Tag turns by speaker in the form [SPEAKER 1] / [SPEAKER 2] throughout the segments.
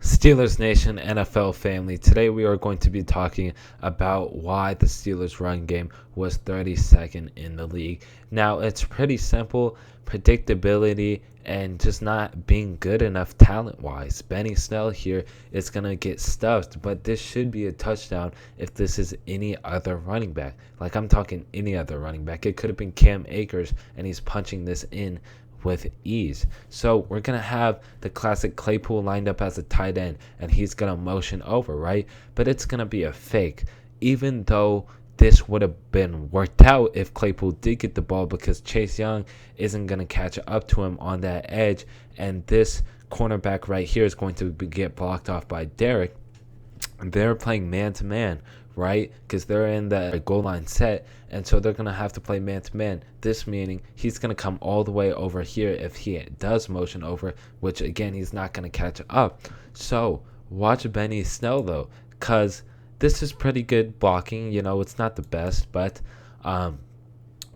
[SPEAKER 1] Steelers Nation, NFL family. Today we are going to be talking about why the Steelers run game was 32nd in the league. Now, it's pretty simple: predictability and just not being good enough talent-wise. Benny Snell here is going to get stuffed, but this should be a touchdown if this is any other running back. Like, I'm talking any other running back. It could have been Cam Akers, and he's punching this in with ease. So we're going to have the classic Claypool lined up as a tight end, and he's going to motion over, right? But it's going to be a fake, even though this would have been worked out if Claypool did get the ball, because Chase Young isn't going to catch up to him on that edge, and this cornerback right here is going to get blocked off by Derek. They're playing man-to-man, right? Because they're in the goal line set, and so they're going to have to play man-to-man. This meaning he's going to come all the way over here if he does motion over, which, again, he's not going to catch up. So watch Benny Snell, though, because this is pretty good blocking. You know, it's not the best, but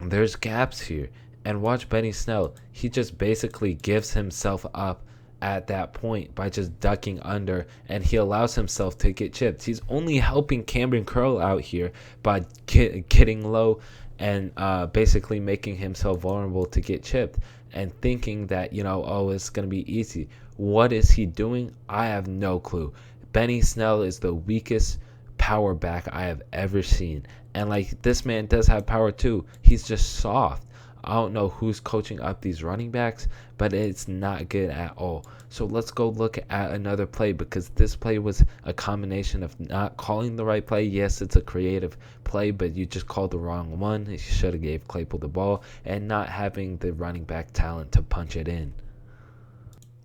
[SPEAKER 1] there's gaps here. And watch Benny Snell. He just basically gives himself up at that point by just ducking under, and he allows himself to get chipped. He's only helping Cameron Curl out here by getting low and basically making himself vulnerable to get chipped and thinking that, you know, oh, it's going to be easy. What is he doing? I have no clue. Benny Snell is the weakest power back I have ever seen. And, like, this man does have power too. He's just soft. I don't know who's coaching up these running backs, but it's not good at all. So let's go look at another play, because this play was a combination of not calling the right play. Yes, it's a creative play, but you just called the wrong one. You should have gave Claypool the ball, and not having the running back talent to punch it in.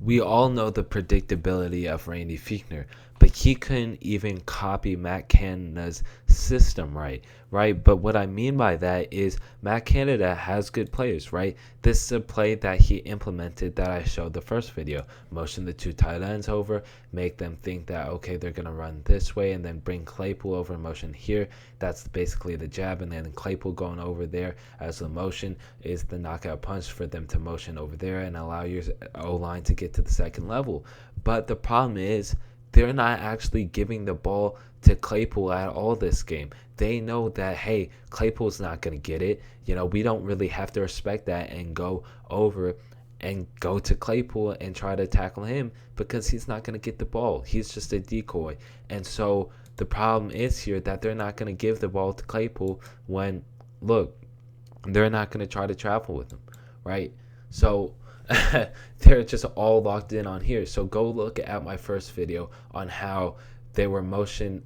[SPEAKER 1] We all know the predictability of Randy Fichtner, but he couldn't even copy Matt Canada's system right? But what I mean by that is Matt Canada has good players, right? This is a play that he implemented that I showed the first video. Motion the two tight ends over, make them think that, okay, they're going to run this way, and then bring Claypool over and motion here. That's basically the jab, and then Claypool going over there as the motion is the knockout punch for them to motion over there and allow your O-line to get to the second level. But the problem is they're not actually giving the ball to Claypool at all this game. They know that, hey, Claypool's not going to get it. You know, we don't really have to respect that and go over and go to Claypool and try to tackle him, because he's not going to get the ball. He's just a decoy. And so the problem is here that they're not going to give the ball to Claypool when, look, they're not going to try to travel with him, right? So they're just all locked in on here. So go look at my first video on how they were motioning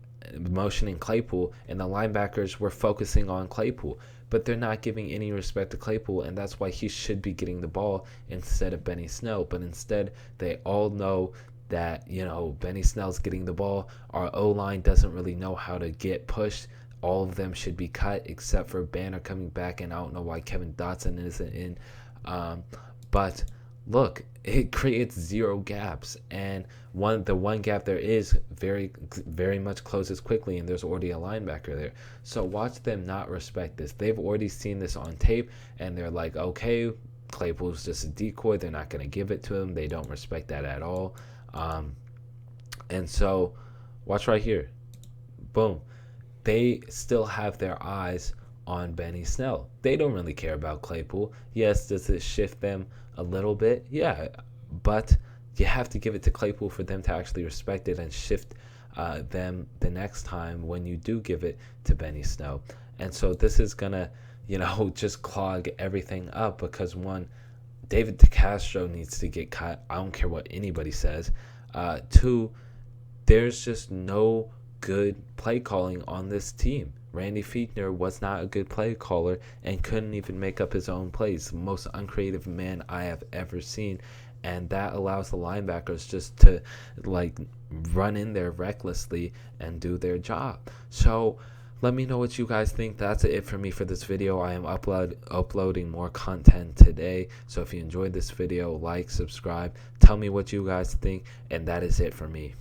[SPEAKER 1] Claypool, and the linebackers were focusing on Claypool, but they're not giving any respect to Claypool, and that's why he should be getting the ball instead of Benny Snell. But instead, they all know that, you know, Benny Snell's getting the ball. Our O-line doesn't really know how to get pushed. All of them should be cut except for Banner coming back, and I don't know why Kevin Dotson isn't in. But look, it creates zero gaps, and the one gap there is very much closes quickly, and there's already a linebacker there. So watch them not respect this. They've already seen this on tape, and they're like, okay, Claypool's just a decoy. They're not going to give it to him. They don't respect that at all. And so watch right here. Boom. They still have their eyes on Benny Snell. They don't really care about Claypool. Yes, does it shift them a little bit? Yeah, but you have to give it to Claypool for them to actually respect it and shift them the next time when you do give it to Benny Snell. And so this is gonna, you know, just clog everything up, because one, David DeCastro needs to get cut. I don't care what anybody says. Two, there's just no good play calling on this team. Randy Fichtner was not a good play caller and couldn't even make up his own plays. The most uncreative man I have ever seen. And that allows the linebackers just to, like, run in there recklessly and do their job. So let me know what you guys think. That's it for me for this video. I am uploading more content today. So if you enjoyed this video, like, subscribe, tell me what you guys think. And that is it for me.